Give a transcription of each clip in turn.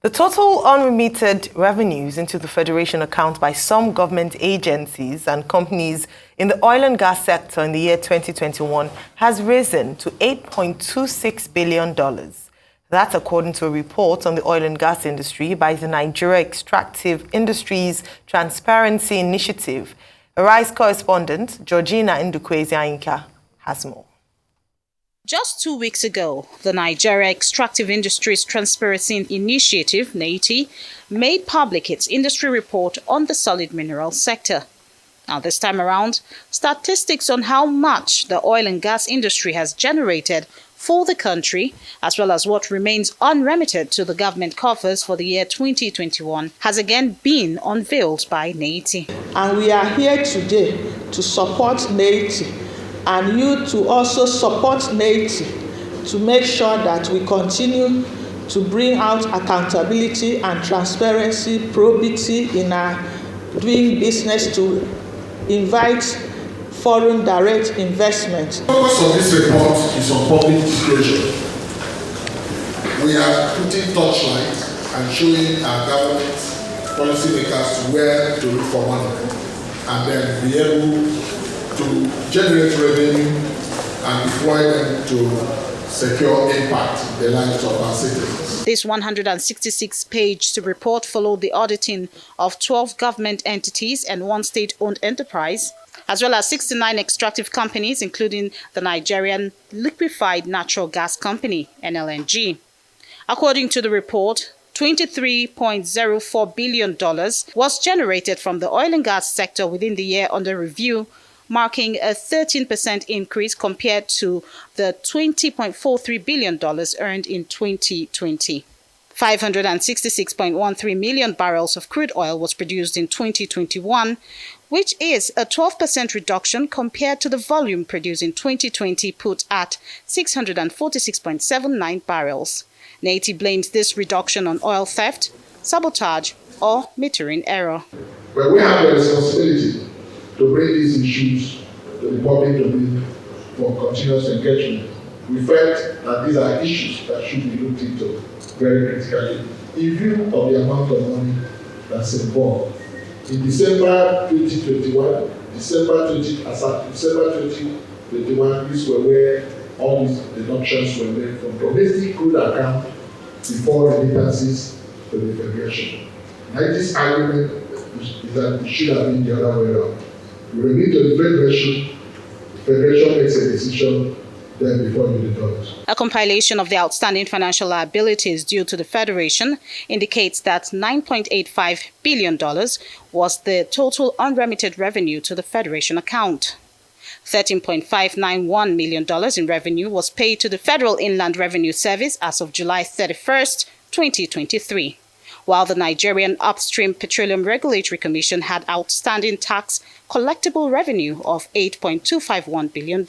The total unremitted revenues into the Federation account by some government agencies and companies in the oil and gas sector in the year 2021 has risen to $8.26 billion. That's according to a report on the oil and gas industry by the Nigeria Extractive Industries Transparency Initiative. Arise correspondent Georgina Ndukwezi-Anyika has more. Just 2 weeks ago, the Nigeria Extractive Industries Transparency Initiative, NEITI, made public its industry report on the solid mineral sector. Now, this time around, statistics on how much the oil and gas industry has generated for the country, as well as what remains unremitted to the government coffers for the year 2021, has again been unveiled by NEITI. And we are here today to support NEITI and you to also support NEITI to make sure that we continue to bring out accountability and transparency, probity in our doing business, to invite foreign direct investment. The focus of this report is on public disclosure. We are putting touchlight and showing our government policymakers where to look for money and then be able to generate revenue and deploy them to secure impact in the lives of our citizens. This 166-page report followed the auditing of 12 government entities and one state-owned enterprise, as well as 69 extractive companies, including the Nigerian Liquefied Natural Gas Company, NLNG. According to the report, $23.04 billion was generated from the oil and gas sector within the year under review, marking a 13% increase compared to the $20.43 billion earned in 2020. 566.13 million barrels of crude oil was produced in 2021, which is a 12% reduction compared to the volume produced in 2020, put at 646.79 barrels. NEITI blames this reduction on oil theft, sabotage, or metering error. But we have the responsibility to bring these issues to the public domain for continuous engagement. We felt that these are issues that should be looked into very critically in view of the amount of money that's involved. In December 2021, December 2021, these were where all these deductions were made from domestic crude account before remittances to the Federation. NEITI's argument is that it should have been the other way around. You remit to the Federation makes a decision then before you deduct. A compilation of the outstanding financial liabilities due to the Federation indicates that $9.85 billion was the total unremitted revenue to the Federation account. $13.591 million in revenue was paid to the Federal Inland Revenue Service as of July 31st, 2023. While the Nigerian Upstream Petroleum Regulatory Commission had outstanding tax collectible revenue of $8.251 billion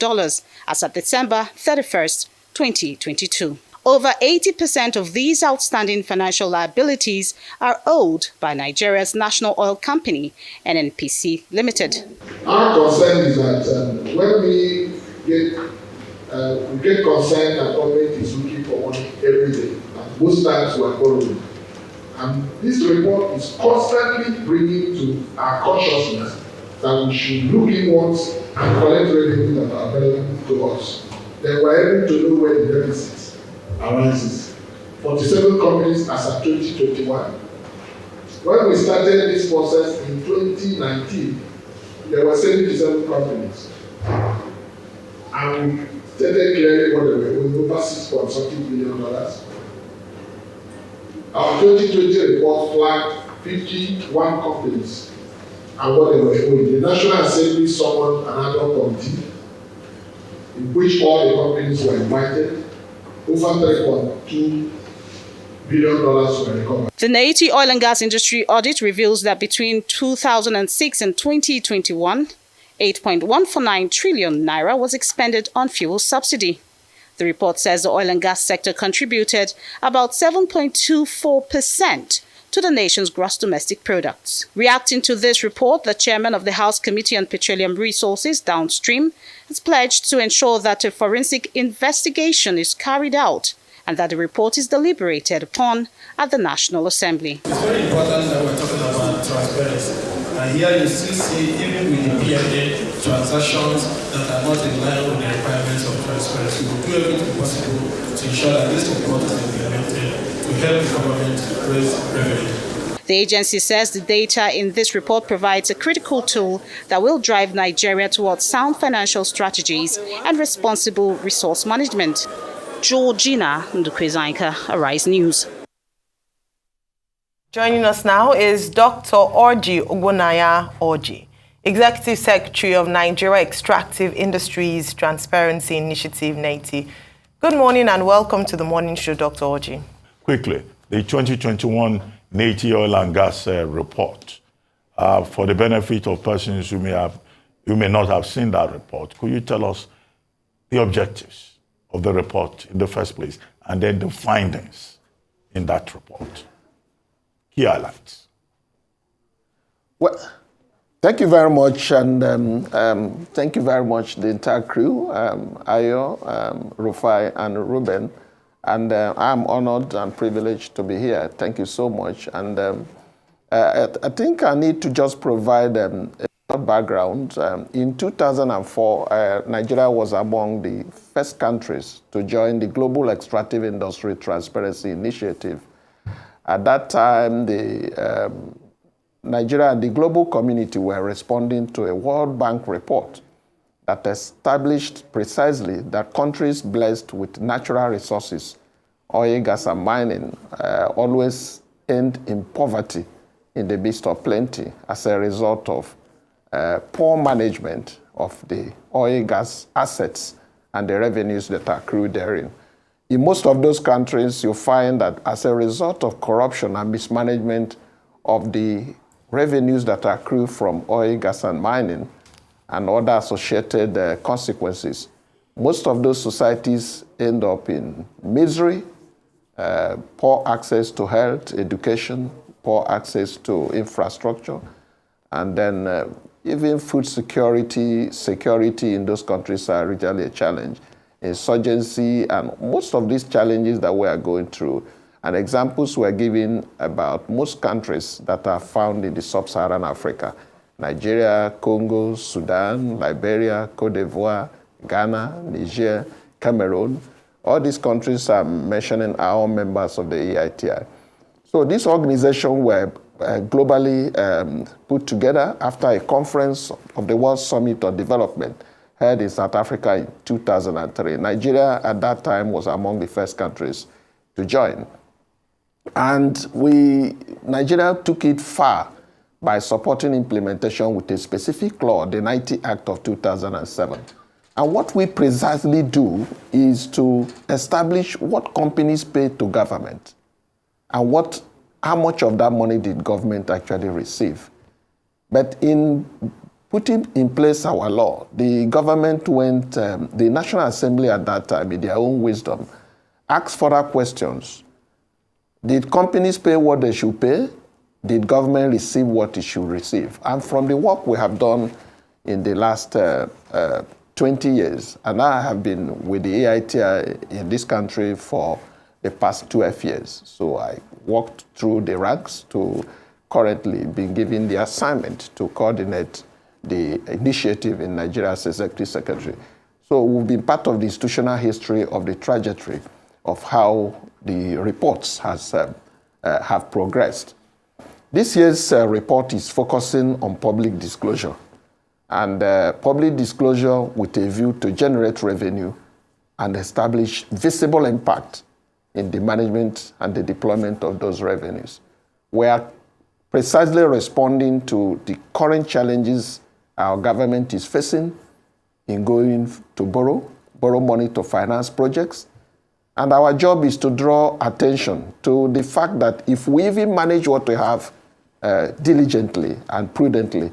as of December 31st, 2022. Over 80% of these outstanding financial liabilities are owed by Nigeria's national oil company, NNPC Limited. Our concern is that when we get concerned that government is looking for money every day, and most times we are borrowing. And this report is constantly bringing to our consciousness that we should look inwards and collect revenue that are available to us. Then we're able to know where the deficit arises. 47 companies as of 2021. When we started this process in 2019, there were 77 companies. And we stated clearly what they were owing, over $6.something billion. Our 2020 report flagged 51 companies and what they were owing. The National Assembly summoned another committee in which all the companies were invited. Over $3.2 billion were recovered. The NEITI oil and gas industry audit reveals that between 2006 and 2021, 8.149 trillion naira was expended on fuel subsidy. The report says the oil and gas sector contributed about 7.24% to the nation's gross domestic products. Reacting to this report, the chairman of the House Committee on Petroleum Resources Downstream has pledged to ensure that a forensic investigation is carried out and that the report is deliberated upon at the National Assembly. It's very important that we're talking about transparency. And here you still see, even with the P&A transactions that are not in line with the requirements of transparency, we do everything possible to ensure that this report is implemented to help the government raise revenue. The agency says the data in this report provides a critical tool that will drive Nigeria towards sound financial strategies and responsible resource management. Georgina Ndukwezainka, Arise News. Joining us now is Dr. Orji Orji, Executive Secretary of Nigeria Extractive Industries Transparency Initiative, NEITI. Good morning and welcome to the Morning Show, Dr. Orji. Quickly, the 2021 NEITI Oil and Gas report. For the benefit of persons who may not have seen that report, could you tell us the objectives of the report in the first place, and then the findings in that report? Key highlights. Well, thank you very much, and thank you very much, the entire crew, Ayo, Rufai, and Ruben. And I'm honored and privileged to be here. Thank you so much. And I think I need to just provide a background. In 2004, Nigeria was among the first countries to join the Global Extractive Industry Transparency Initiative. At that time, Nigeria and the global community were responding to a World Bank report that established precisely that countries blessed with natural resources, oil, gas, and mining, always end in poverty in the midst of plenty as a result of poor management of the oil, gas assets and the revenues that are accrued therein. In most of those countries, you find that as a result of corruption and mismanagement of the revenues that accrue from oil, gas, and mining, and other associated consequences, most of those societies end up in misery, poor access to health, education, poor access to infrastructure, and then even food security in those countries are really a challenge. Insurgency and most of these challenges that we are going through, and examples were given about most countries that are found in the sub-Saharan Africa: Nigeria, Congo, Sudan, Liberia, Cote d'Ivoire, Ghana, Niger, Cameroon. All these countries are mentioning our members of the NEITI. So these organizations were globally put together after a conference of the World Summit on Development held in South Africa in 2003. Nigeria at that time was among the first countries to join. And Nigeria took it far by supporting implementation with a specific law, the NEITI Act of 2007. And what we precisely do is to establish what companies pay to government and how much of that money did government actually receive. But in putting in place our law, the government the National Assembly at that time, in their own wisdom, asked further questions. Did companies pay what they should pay? Did government receive what it should receive? And from the work we have done in the last 20 years, and I have been with the NEITI in this country for the past 12 years. So I walked through the ranks to currently be given the assignment to coordinate the initiative in Nigeria as Executive Secretary. So we've been part of the institutional history of the trajectory of how the reports have progressed. This year's report is focusing on public disclosure, and public disclosure with a view to generate revenue and establish visible impact in the management and the deployment of those revenues. We are precisely responding to the current challenges our government is facing in going to borrow money to finance projects. And our job is to draw attention to the fact that if we even manage what we have diligently and prudently,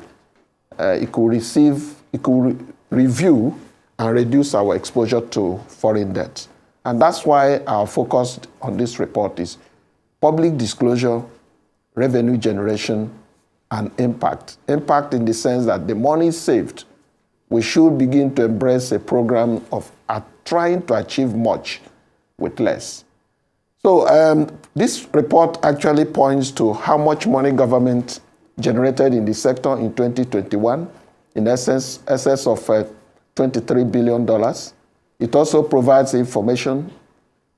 it could review and reduce our exposure to foreign debt. And that's why our focus on this report is public disclosure, revenue generation, and impact. Impact in the sense that the money saved, we should begin to embrace a program of trying to achieve much with less. So this report actually points to how much money government generated in the sector in 2021, in excess of $23 billion. It also provides information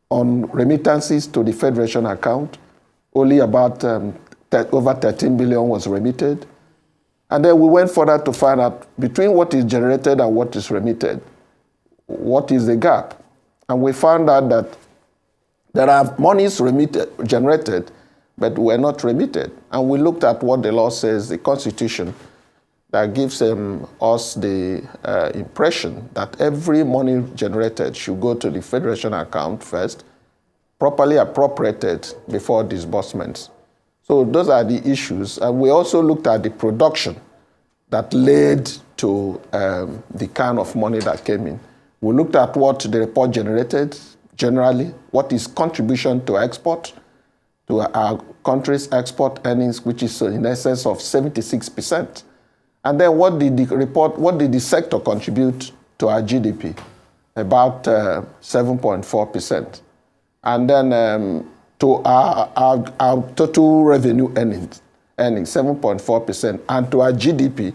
on remittances to the Federation account. Only about over 13 billion was remitted. And then we went further to find out between what is generated and what is remitted, what is the gap? And we found out that there are monies generated, but were not remitted. And we looked at what the law says, the Constitution, that gives us the impression that every money generated should go to the Federation account first, properly appropriated before disbursements. So those are the issues. And we also looked at the production that led to the kind of money that came in. We looked at what the report generated generally, what is contribution to export, to our country's export earnings, which is in excess of 76%. And then what did the sector contribute to our GDP? About 7.4%. And then to our total revenue earnings 7.4%. And to our GDP,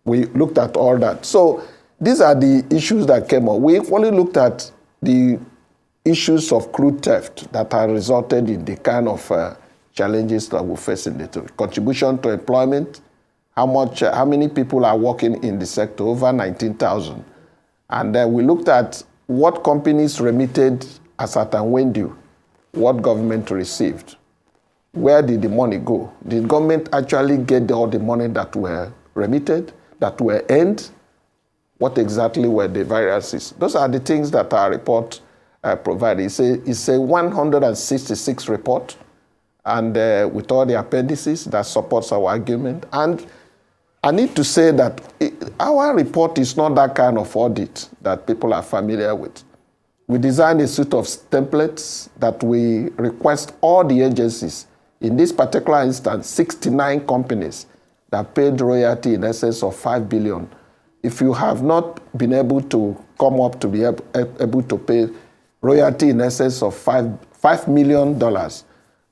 we looked at all that. So these are the issues that came up. We only looked at the issues of crude theft that have resulted in the kind of challenges that we face in the contribution to employment. How many people are working in the sector? Over 19,000. And then we looked at what companies remitted as at and when due, what government received, where did the money go? Did government actually get all the money that were remitted, that were earned? What exactly were the variances? Those are the things that our report provided. It's a 166 report, and with all the appendices that supports our argument. And I need to say that our report is not that kind of audit that people are familiar with. We designed a suite of templates that we request all the agencies, in this particular instance, 69 companies that paid royalty in excess of $5 billion. If you have not been able to come up to be able to pay royalty in excess of $5 million,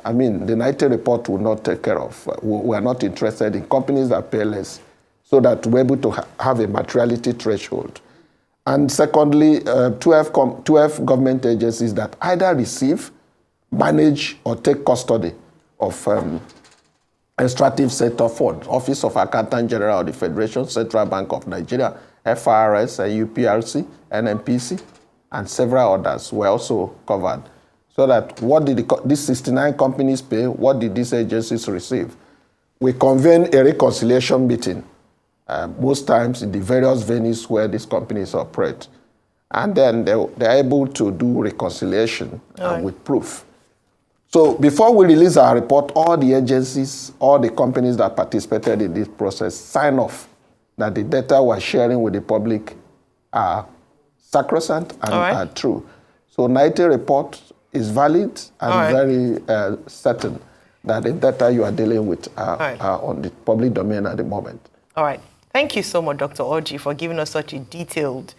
I mean, the NEITI report will not take care of. We are not interested in companies that pay less, so that we're able to have a materiality threshold. And secondly, 12 government agencies that either receive, manage, or take custody of extractive sector fund, Office of Accountant General of the Federation, Central Bank of Nigeria, FRS, UPRC, NNPC, and several others were also covered. So that what did these 69 companies pay? What did these agencies receive? We convened a reconciliation meeting, most times in the various venues where these companies operate. And then they're able to do reconciliation with proof. So before we release our report, all the agencies, all the companies that participated in this process sign off that the data we're sharing with the public are sacrosanct and are true. So NEITI report is valid and very certain that the data you are dealing with are on the public domain at the moment. All right. Thank you so much, Dr. Orji, for giving us such a detailed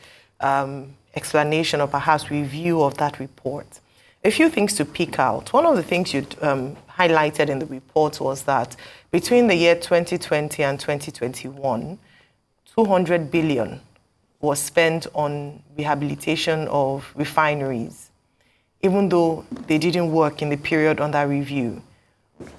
explanation or perhaps review of that report. A few things to pick out. One of the things you highlighted in the report was that between the year 2020 and 2021, 200 billion was spent on rehabilitation of refineries, even though they didn't work in the period under review.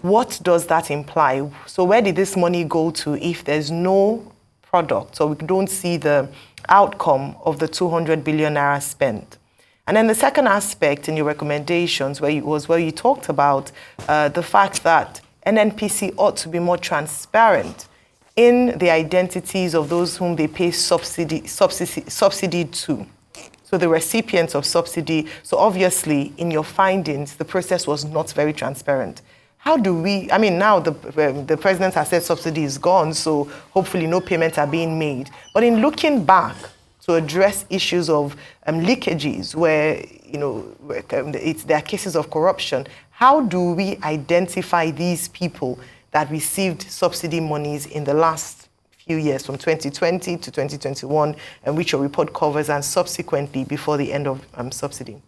What does that imply? So where did this money go to if there's no product, so we don't see the outcome of the 200 billion naira spent? And then the second aspect in your recommendations where you talked about the fact that NNPC ought to be more transparent in the identities of those whom they pay subsidy to. So the recipients of subsidy. So obviously, in your findings, the process was not very transparent. How do we, I mean, now the president has said subsidy is gone, so hopefully no payments are being made. But in looking back to address issues of leakages where, there are cases of corruption, how do we identify these people that received subsidy monies in the last few years, from 2020 to 2021, and which your report covers, and subsequently before the end of subsidy?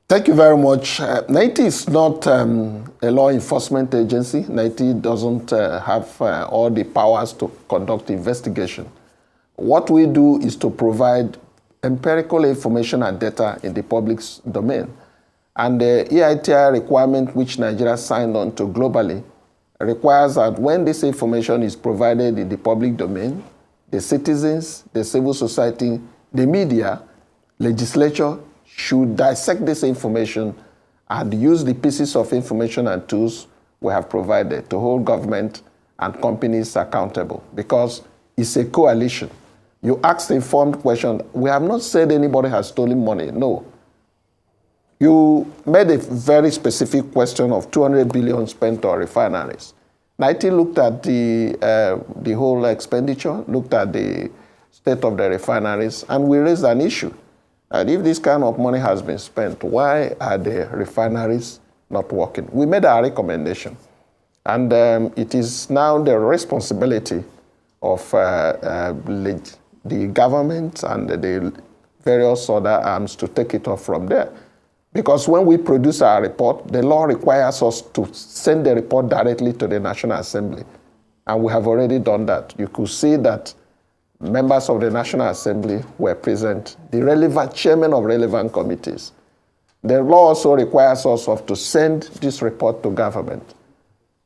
Thank you very much. NEITI is not a law enforcement agency. NEITI doesn't have all the powers to conduct investigation. What we do is to provide empirical information and data in the public domain. And the EITI requirement which Nigeria signed on to globally requires that when this information is provided in the public domain, the citizens, the civil society, the media, legislature should dissect this information and use the pieces of information and tools we have provided to hold government and companies accountable, because it's a coalition. You asked the informed question. We have not said anybody has stolen money. No. You made a very specific question of 200 billion spent on refineries. NEITI looked at the whole expenditure, looked at the state of the refineries, and we raised an issue. And if this kind of money has been spent, why are the refineries not working? We made our recommendation. And it is now the responsibility of the government and the various other arms to take it off from there. Because when we produce our report, the law requires us to send the report directly to the National Assembly. And we have already done that. You could see that members of the National Assembly were present, the relevant chairmen of relevant committees. The law also requires us to send this report to government,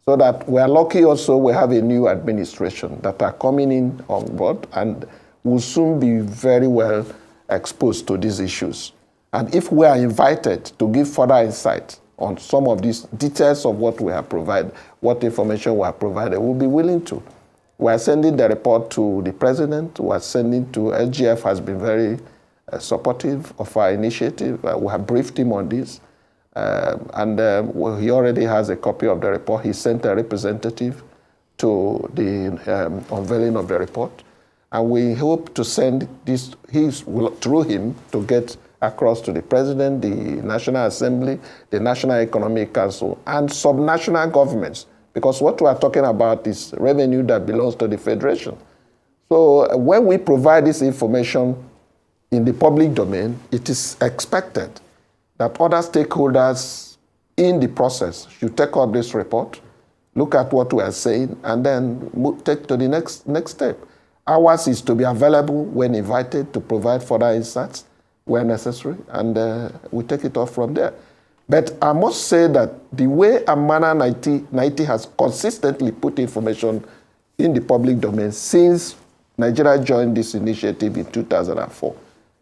so that we are lucky also we have a new administration that are coming in on board and will soon be very well exposed to these issues. And if we are invited to give further insight on some of these details of what we have provided, what information we have provided, we'll be willing to. We are sending the report to the president. We are sending to SGF has been very supportive of our initiative. We have briefed him on this. He already has a copy of the report. He sent a representative to the unveiling of the report. And we hope to send this through him to get across to the president, the National Assembly, the National Economic Council, and subnational governments. Because what we are talking about is revenue that belongs to the Federation. So when we provide this information in the public domain, it is expected that other stakeholders in the process should take up this report, look at what we are saying, and then take to the next step. Ours is to be available when invited to provide further insights where necessary, and we take it off from there. But I must say that the way and manner NEITI has consistently put information in the public domain since Nigeria joined this initiative in 2004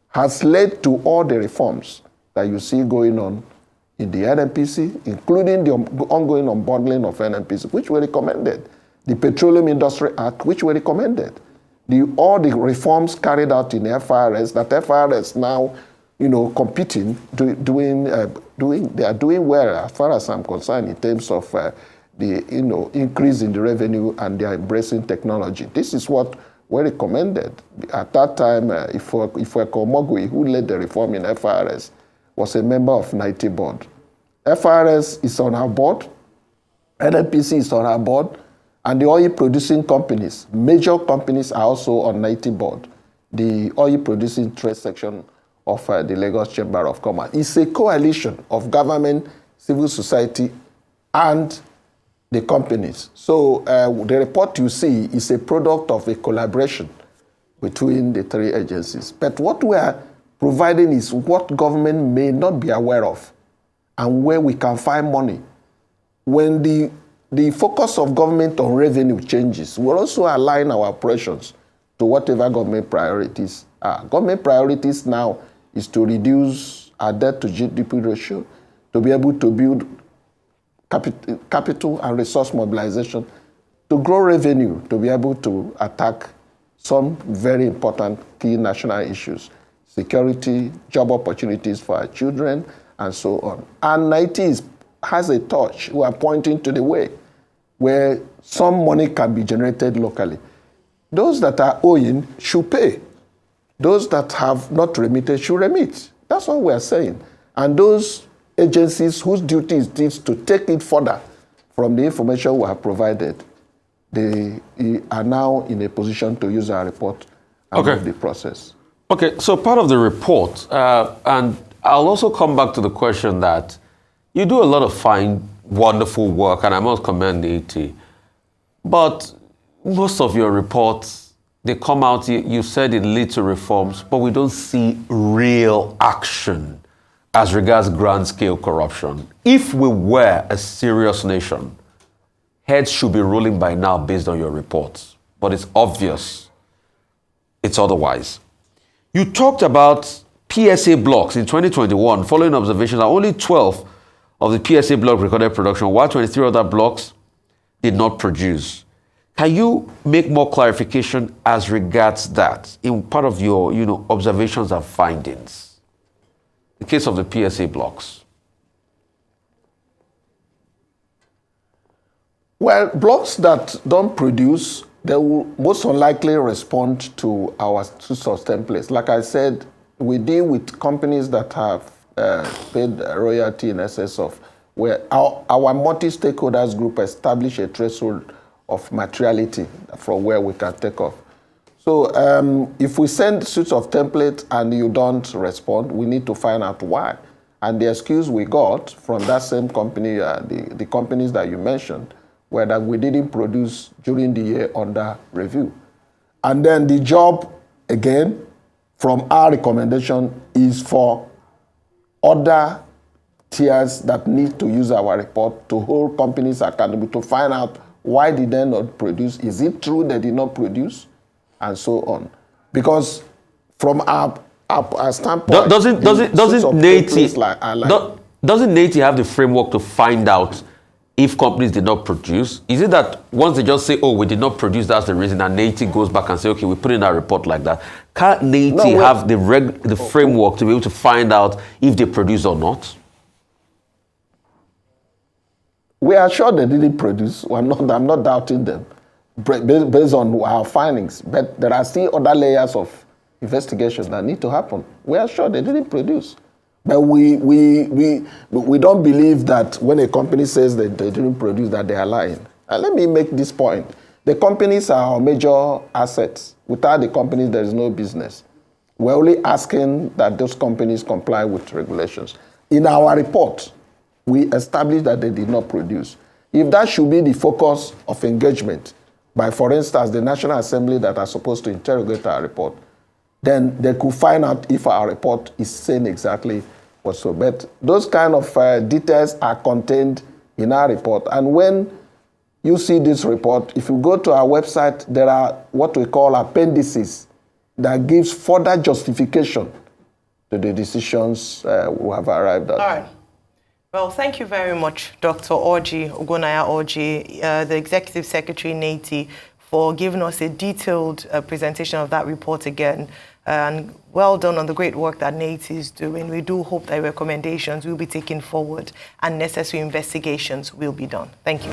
has led to all the reforms that you see going on in the NNPC, including the ongoing unbundling of NNPC, which we recommended, the Petroleum Industry Act, which we recommended, all the reforms carried out in FRS, that FRS now, competing, they are doing well as far as I'm concerned in terms of the increase in the revenue, and they are embracing technology. This is what we recommended. At that time, Ifeanyi Omogui, who led the reform in FRS, was a member of NEITI board. FRS is on our board, NNPC is on our board, and the oil-producing companies, major companies, are also on NEITI board. The oil-producing trade section of the Lagos Chamber of Commerce. It's a coalition of government, civil society, and the companies. So the report you see is a product of a collaboration between the three agencies. But what we are providing is what government may not be aware of and where we can find money. When the focus of government on revenue changes, we'll also align our operations to whatever government priorities are. Government priorities now is to reduce our debt to GDP ratio, to be able to build capital and resource mobilization, to grow revenue, to be able to attack some very important key national issues, security, job opportunities for our children, and so on. And NEITI has a touch. We are pointing to the way where some money can be generated locally. Those that are owing should pay. Those that have not remitted should remit. That's what we are saying. And those agencies whose duty is this to take it further from the information we have provided, they are now in a position to use our report and move the process. Okay, so part of the report, and I'll also come back to the question that you do a lot of fine, wonderful work, and I must commend NEITI. But most of your reports, they come out, you said it leads to reforms, but we don't see real action as regards grand-scale corruption. If we were a serious nation, heads should be rolling by now based on your reports. But it's obvious it's otherwise. You talked about PSA blocks in 2021, following observations that only 12 of the PSA block recorded production, while 23 other blocks did not produce. Can you make more clarification as regards that in part of your observations and findings? The case of the PSA blocks. Well, blocks that don't produce, they will most unlikely respond to our source templates. Like I said, we deal with companies that have paid royalty in excess of where our multi-stakeholders group establish a threshold of materiality from where we can take off. So if we send suits of templates and you don't respond, we need to find out why. And the excuse we got from that same company, the companies that you mentioned, were that we didn't produce during the year under review. And then the job, again, from our recommendation is for other tiers that need to use our report to hold companies accountable to find out why did they not produce? Is it true they did not produce? And so on. Because from our standpoint, doesn't NEITI have the framework to find out if companies did not produce? Is it that once they just say, oh, we did not produce, that's the reason, and NEITI goes back and say, okay, we put in our report like that? Can't NEITI have the framework to be able to find out if they produce or not? We are sure they didn't produce. I'm not doubting them based on our findings. But there are still other layers of investigation that need to happen. We are sure they didn't produce. But we don't believe that when a company says that they didn't produce, that they are lying. And let me make this point. The companies are our major assets. Without the companies, there is no business. We're only asking that those companies comply with regulations. In our report, we established that they did not produce. If that should be the focus of engagement by, for instance, the National Assembly that are supposed to interrogate our report, then they could find out if our report is saying exactly what so. But those kind of details are contained in our report. And when you see this report, if you go to our website, there are what we call appendices that gives further justification to the decisions we have arrived at. All right. Well, thank you very much, Dr. Orji, Orji, the Executive Secretary, NEITI, for giving us a detailed presentation of that report again. And well done on the great work that NEITI is doing. We do hope that recommendations will be taken forward and necessary investigations will be done. Thank you.